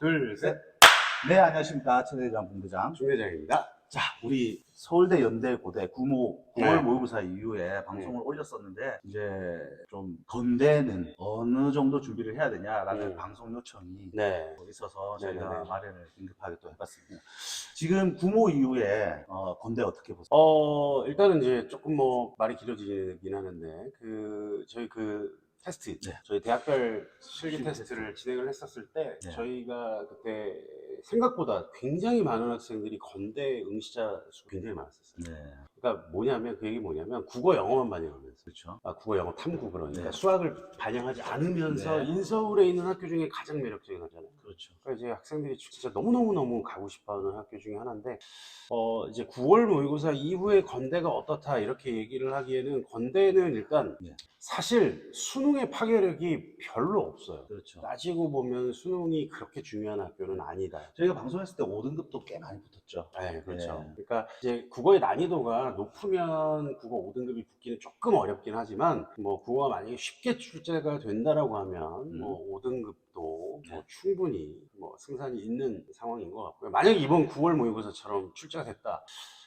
둘, 셋. 네, 안녕하십니까. 최대장 본부장. 중대장입니다. 자, 우리 서울대, 연대, 고대, 구모, 9월 네. 모의고사 이후에 방송을 올렸었는데, 이제 좀 건대는 어느 정도 준비를 해야 되냐라는 방송 요청이 네. 있어서 네, 저희가 네, 네. 마련을 긴급하게 또 해봤습니다. 지금 구모 이후에 건대 어떻게 보세요? 일단은 이제 조금 뭐 말이 길어지긴 하는데, 저희 테스트, 네. 저희 대학별 실기 실기 테스트를 진행을 했었을 때, 네. 저희가 그때 생각보다 굉장히 많은 학생들이 건대 응시자 수 굉장히 많았었어요. 네. 그러니까 뭐냐면, 그 얘기 뭐냐면, 국어 영어만 반영하면서. 그렇죠. 국어 영어 탐구 그러니까 네. 수학을 반영하지 않으면서 네. 인서울에 있는 학교 중에 가장 매력적인 하잖아요. 그렇죠. 그러니까 이제 학생들이 진짜 너무너무 가고 싶어하는 학교 중에 하나인데, 이제 9월 모의고사 이후에 건대가 어떻다 이렇게 얘기를 하기에는, 건대는 일단 네. 사실 수능의 파괴력이 별로 없어요. 그렇죠. 따지고 보면 수능이 그렇게 중요한 학교는 아니다. 저희가 방송했을 때 5등급도 꽤 많이 붙었죠. 네, 그렇죠. 네. 그러니까 이제 국어의 난이도가 높으면 국어 5등급이 붙기는 조금 어렵긴 하지만, 뭐 국어가 만약에 쉽게 출제가 된다라고 하면 뭐 5등급도 네. 뭐 충분히 뭐 승산이 있는 상황인 것 같고요. 만약에 이번 9월 모의고사처럼 출제가 됐다.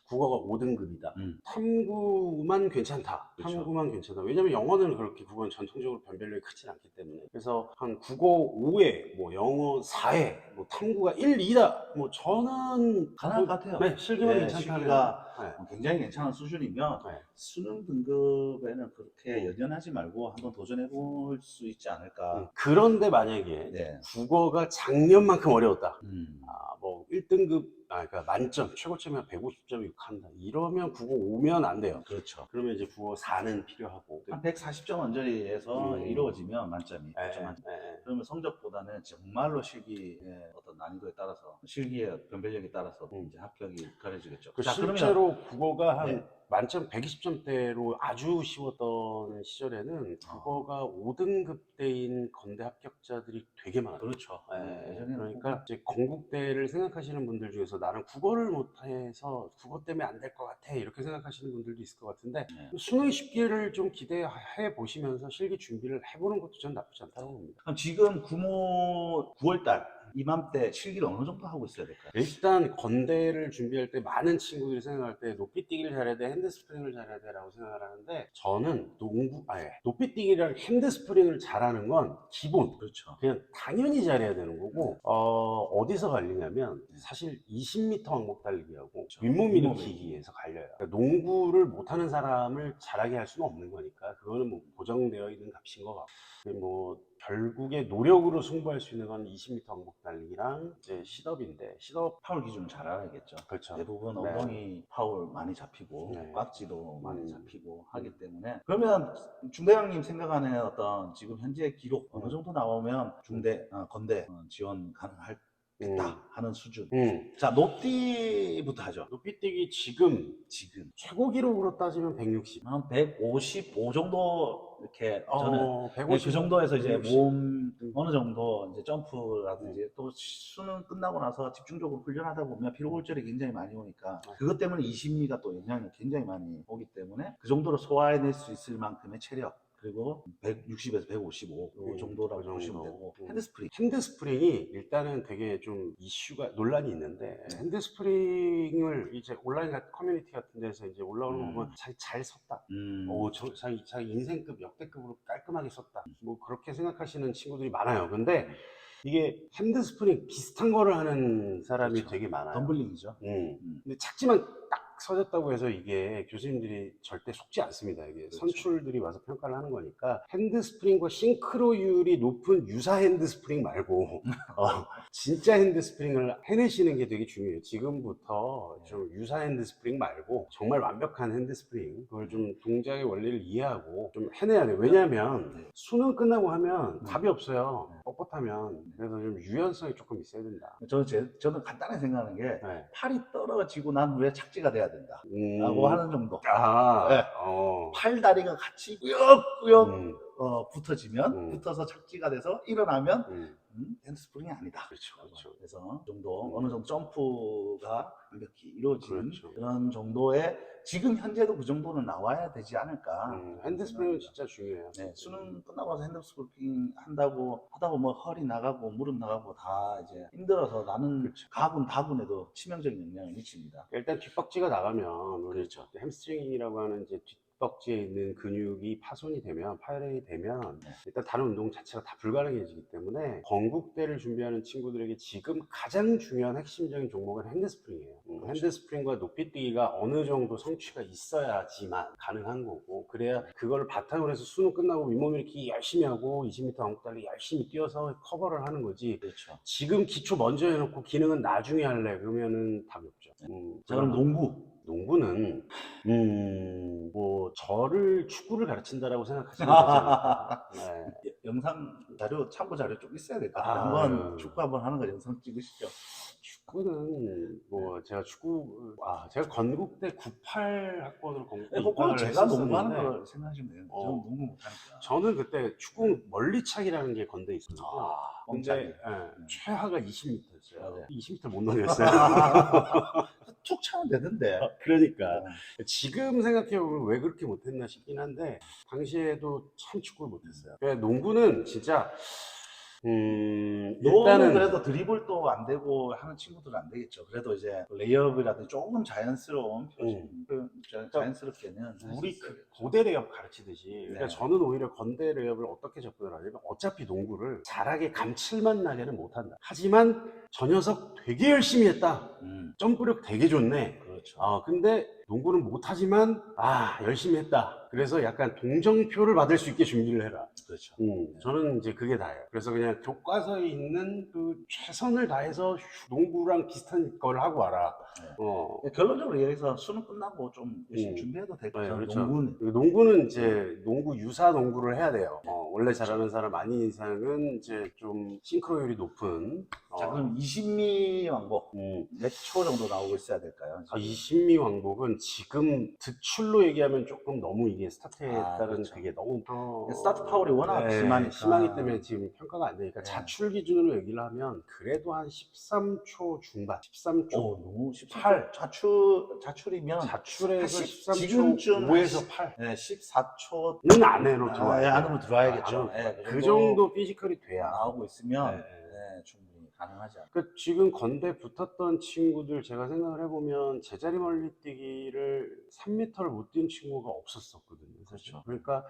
국어가 5등급이다. 탐구만 괜찮다. 그렇죠. 탐구만 괜찮다. 왜냐면 영어는 그렇게, 국어는 전통적으로 변별력이 크진 않기 때문에. 그래서 한 국어 5회, 뭐 영어 4회, 뭐 탐구가 1, 2다. 뭐 저는 가능할 것 같아요. 네, 실기만 네, 괜찮다면. 실기가 굉장히 괜찮은 수준이면 네. 수능 등급에는 그렇게 연연하지 말고 한번 도전해 볼 수 있지 않을까. 그런데 만약에 네. 국어가 작년만큼 어려웠다. 음. 뭐 1등급, 그러니까 만점, 최고점이 한 150점 육한다. 이러면 국어 5면 안 돼요. 그렇죠. 그러면 이제 국어 4는 필요하고. 한 140점 언저리에서 이루어지면 만점이. 네. 그러면 성적보다는 정말로 실기의 어떤 난이도에 따라서, 실기의 변별력에 따라서 이제 합격이 가려지겠죠. 자, 실제로 국어가 한 네. 만점 120점대로 아주 쉬웠던 시절에는 국어가 5등급대인 건대 합격자들이 되게 많아요. 그렇죠. 그러니까 이제 건국대를 생각하시는 분들 중에서 나는 국어를 못해서 국어 때문에 안 될 것 같아 이렇게 생각하시는 분들도 있을 것 같은데, 수능 쉽기를 좀 기대해 보시면서 실기 준비를 해보는 것도 전 나쁘지 않다고 봅니다. 그럼 지금 구모 9월달 이맘때 실기를 어느 정도 하고 있어야 될까요? 일단 건대를 준비할 때 많은 친구들이 생각할 때 높이뛰기를 잘해야 돼, 핸드스프링을 잘해야 돼 라고 생각을 하는데, 저는 높이뛰기랑 핸드스프링을 잘하는 건 기본, 그렇죠. 그냥 당연히 잘해야 되는 거고, 어디서 갈리냐면 사실 20m 왕복 달리기하고 윗몸 일으키기에서 갈려요. 그러니까 농구를 못하는 사람을 잘하게 할 수는 없는 거니까 그거는 뭐 고정되어 있는 값인 것 같고, 뭐 결국에 노력으로 승부할 수 있는 건 20m 왕복 달리기랑 이제 시덥인데, 시덥 파울 기준을 잘 알아야겠죠. 그렇죠. 대부분 네. 엉덩이 파울 많이 잡히고 네. 꽉지도 많이 잡히고 하기 때문에, 그러면 중대장님 생각하는 어떤 지금 현재 기록 어느 정도 나오면 건대 지원 가능하겠다 하는 수준. 자, 높이부터 하죠. 높이뛰기 지금 최고 기록으로 따지면 160. 한 155 정도 이렇게 저는 150, 그 정도에서 이제 160. 몸 어느 정도 이제 점프라든지 또 수능 끝나고 나서 집중적으로 훈련하다 보면 피로 골절이 굉장히 많이 오니까 그것 때문에 20미가 또 영향이 굉장히 많이 오기 때문에 그 정도로 소화해낼 수 있을 만큼의 체력, 그리고 160에서 155 정도라고 보시면 되고. 핸드스프링이 일단은 되게 좀 논란이 있는데, 핸드스프링을 이제 온라인 커뮤니티 같은 데서 이제 올라오는 거 보면 잘 썼다. 자기 인생급 역대급으로 깔끔하게 썼다. 뭐 그렇게 생각하시는 친구들이 많아요. 근데 이게 핸드스프링 비슷한 거를 하는 사람이 그렇죠. 되게 많아요. 덤블링이죠. 근데 작지만 딱 서졌다고 해서 이게 교수님들이 절대 속지 않습니다. 이게 그렇죠. 선출들이 와서 평가를 하는 거니까, 핸드스프링과 싱크로율이 높은 유사 핸드스프링 말고 진짜 핸드스프링을 해내시는 게 되게 중요해요. 지금부터 좀 유사 핸드스프링 말고 정말 완벽한 핸드스프링, 그걸 좀 동작의 원리를 이해하고 좀 해내야 돼요. 왜냐하면 수능 끝나고 하면 답이 없어요. 뻣뻣하면. 그래서 좀 유연성이 조금 있어야 된다. 저는 간단하게 생각하는 게 팔이 떨어지고 난 후에 착지가 돼야 된다 라고 하는 정도. 아, 네. 팔다리가 같이 꾸역꾸역 붙어지면 붙어서 착지가 돼서 일어나면 핸드스프링이 아니다. 그렇죠. 그래서 그 정도 어느 정도 점프가 완벽히 이루어진 그렇죠. 그런 정도의 지금 현재도 그 정도는 나와야 되지 않을까. 핸드스프링은 진짜 중요해요. 네, 수능 끝나고 나서 핸드스프링 한다고 하다 보면 허리 나가고 무릎 나가고 다 이제 힘들어서 나는 그렇죠. 다군에도 치명적인 영향을 미칩니다. 일단 뒷벅지가 나가면 우리 햄스트링이라고 하는 이제 뒷벅지에 있는 근육이 파손이 되면 파열이 되면 일단 다른 운동 자체가 다 불가능해지기 때문에 건국대를 준비하는 친구들에게 지금 가장 중요한 핵심적인 종목은 핸드스프링이에요. 핸드스프링과 높이뛰기가 어느 정도 성취가 있어야지만 가능한 거고, 그래야 그걸 바탕으로 해서 수능 끝나고 윗몸일으키기 열심히 하고 20m 왕복 달리기 열심히 뛰어서 커버를 하는 거지. 그렇죠. 지금 기초 먼저 해놓고 기능은 나중에 할래 그러면은 답이 없죠. 자, 그럼 농구는 뭐 저를 축구를 가르친다라고 생각하시면 되지 않을까. 네. 영상 자료 참고 자료 좀 있어야 될 것 같아요. 아유. 한번 축구 한번 하는 거 영상 찍으시죠. 축구는 뭐 제가 제가 건국대 98 학번으로 건국대 그거는 입학을 제가 농구하는 했었는데 걸 생각하시면 돼요. 저는 농구 못하니까. 저는 그때 축구 멀리차기라는 게 건대에 있었거든요. 멍차기. 근데 최하가 20m였어요. 맞아요. 20m 못 넘겼어요. 툭 차면 되던데. 그러니까 지금 생각해보면 왜 그렇게 못했나 싶긴 한데 당시에도 참 축구를 못했어요. 그러니까 농구는 진짜 너는 일단은 그래도 드리블도 안 되고 하는 친구들은 안 되겠죠. 그래도 이제 레이업이라든지 조금 자연스러운 표정, 자연스럽게는 우리 그 고대 레이업 가르치듯이 그러니까 네. 저는 오히려 건대 레이업을 어떻게 접근을 하냐면 어차피 농구를 잘하게 감칠맛 나게는 못한다. 하지만 저 녀석 되게 열심히 했다. 점프력 되게 좋네. 그렇죠. 근데 농구는 못하지만 열심히 했다. 그래서 약간 동정표를 받을 수 있게 준비를 해라. 그렇죠. 저는 이제 그게 다예요. 그래서 그냥 교과서에 있는 그 최선을 다해서 농구랑 비슷한 걸 하고 와라. 결론적으로 얘기해서 수능 끝나고 좀 열심히 준비해도 될 것 네, 같아요. 그렇죠. 농구는. 농구는 이제 유사 농구를 해야 돼요. 원래 잘하는 사람 아닌 이상은 이제 좀 싱크로율이 높은. 자, 그럼 20미 왕복 몇 초 정도 나오고 있어야 될까요? 20미 왕복은 지금 득출로 얘기하면 조금 너무 이게 스타트에 따른 그렇죠. 그게 너무 스타트 파울이 워낙 심하니까. 심하기 때문에 지금 평가가 안 되니까 네. 자출 기준으로 얘기를 하면 그래도 한 13초 중반, 13초 너무 18 자출이면 자출에서 한 13초 지금쯤 5에서 8. 네, 14초 는 안으로 들어와야 안으로 들어와야겠죠. 그 정도 피지컬이 돼야 나오고 있으면 네. 충분히 가능하지 않을까. 그 지금 건대 붙었던 친구들 제가 생각을 해보면 제자리 멀리뛰기를 3m를 못 뛴 친구가 없었거든요. 그렇죠. 그러니까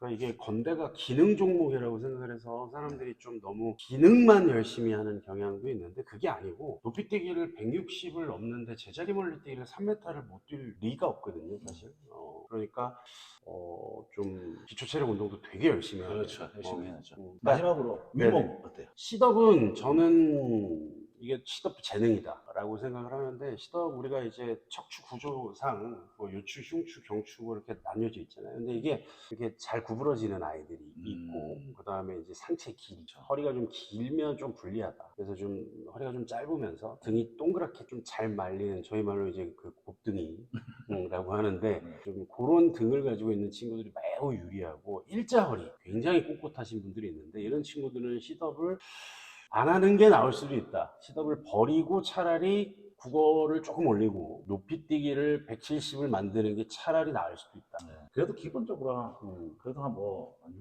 이게 건대가 기능 종목이라고 생각을 해서 사람들이 좀 너무 기능만 열심히 하는 경향도 있는데 그게 아니고 높이뛰기를 160을 넘는데 제자리 멀리뛰기를 3m를 못 뛸 리가 없거든요, 사실. 그러니까 좀 기초체력 운동도 되게 열심히 해요. 그렇죠. 열심히 해야죠. 마지막으로 마지막으로 윗몸 어때요? 시덥은 저는 이게 시덥도 재능이다 라고 생각을 하는데, 시덥 우리가 이제 척추 구조상 뭐 요추, 흉추, 경추 뭐 이렇게 나뉘어져 있잖아요. 근데 이게 잘 구부러지는 아이들이 있고, 그 다음에 이제 상체 길이죠. 허리가 좀 길면 좀 불리하다. 그래서 좀 허리가 좀 짧으면서 등이 동그랗게 좀 잘 말리는, 저희 말로 이제 그 곱등이라고 하는데, 좀 그런 등을 가지고 있는 친구들이 매우 유리하고, 일자 허리 굉장히 꼿꼿하신 분들이 있는데, 이런 친구들은 시덥을 안 하는 게 나을 수도 있다. 시덥을 버리고 차라리 국어를 조금 올리고 높이뛰기를 170을 만드는 게 차라리 나을 수도 있다. 그래도 기본적으로 그래도 한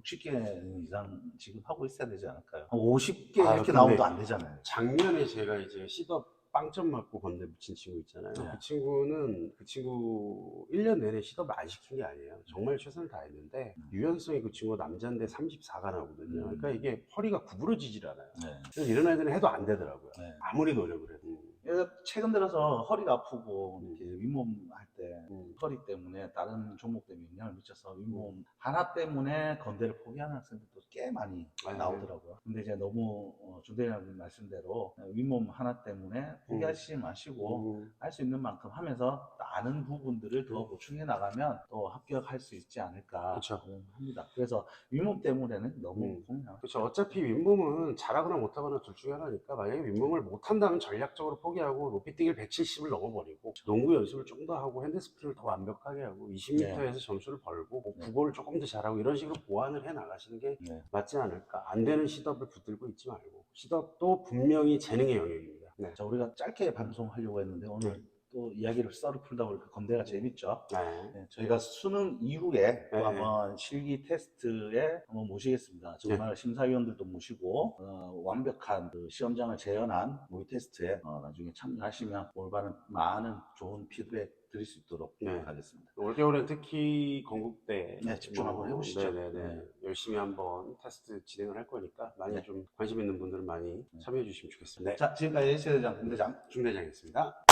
60개 이상 지금 하고 있어야 되지 않을까요? 한 50개 이렇게 근데 나오도 안 되잖아요. 작년에 제가 이제 시덥 빵점 맞고 건대 붙인 친구 있잖아요. 네. 그 친구 1년 내내 시덥을 안 시킨 게 아니에요. 정말 최선을 다했는데 유연성이 그 친구가 남자인데 34가 나오거든요. 그러니까 이게 허리가 구부러지질 않아요. 그래서 이런 아이들은 해도 안 되더라고요. 아무리 노력을 해도. 최근 들어서 허리가 아프고 이렇게 윗몸 할 때 허리 때문에 다른 종목 때문에 영향을 미쳐서 윗몸 하나 때문에 건대를 포기하는 학생들도 꽤 많이 나오더라고요. 근데 이제 너무 준대리님 말씀대로 윗몸 하나 때문에 포기하시지 마시고 할 수 있는 만큼 하면서 아는 부분들을 더 보충해 나가면 또 합격할 수 있지 않을까 그쵸. 합니다. 그래서 윗몸 때문에는 너무 고민하고 그렇죠. 어차피 윗몸은 잘하거나 못하거나 둘 중에 하나니까, 만약에 윗몸을 못한다면 전략적으로 포기하고 높이뛰기를 170을 넘어버리고 농구 연습을 좀 더 하고 핸드스프링을 더 완벽하게 하고 20m에서 점수를 벌고 뭐 네. 국어를 조금 더 잘하고 이런 식으로 보완을 해 나가시는 게 네. 맞지 않을까. 안 되는 시덥을 붙들고 있지 말고. 시덥도 분명히 재능의 영역입니다. 네. 자, 우리가 짧게 방송하려고 했는데 오늘 또 이야기를 썰을 풀다 보니까 건대가 재밌죠. 네. 네, 저희가 수능 이후에 또 네. 한번 실기 테스트에 한번 모시겠습니다. 정말 심사위원들도 모시고 완벽한 그 시험장을 재현한 모의 테스트에 나중에 참여하시면 올바른 많은 좋은 피드백 드릴 수 있도록 네. 하겠습니다. 올겨울엔 특히 건국대 네, 집중 한번 해보시죠. 네네네. 네. 열심히 한번 테스트 진행을 할 거니까 많이 네. 좀 관심 있는 분들은 많이 참여해 주시면 좋겠습니다. 네. 자, 지금까지 시대장, 군대장 중대장이었습니다.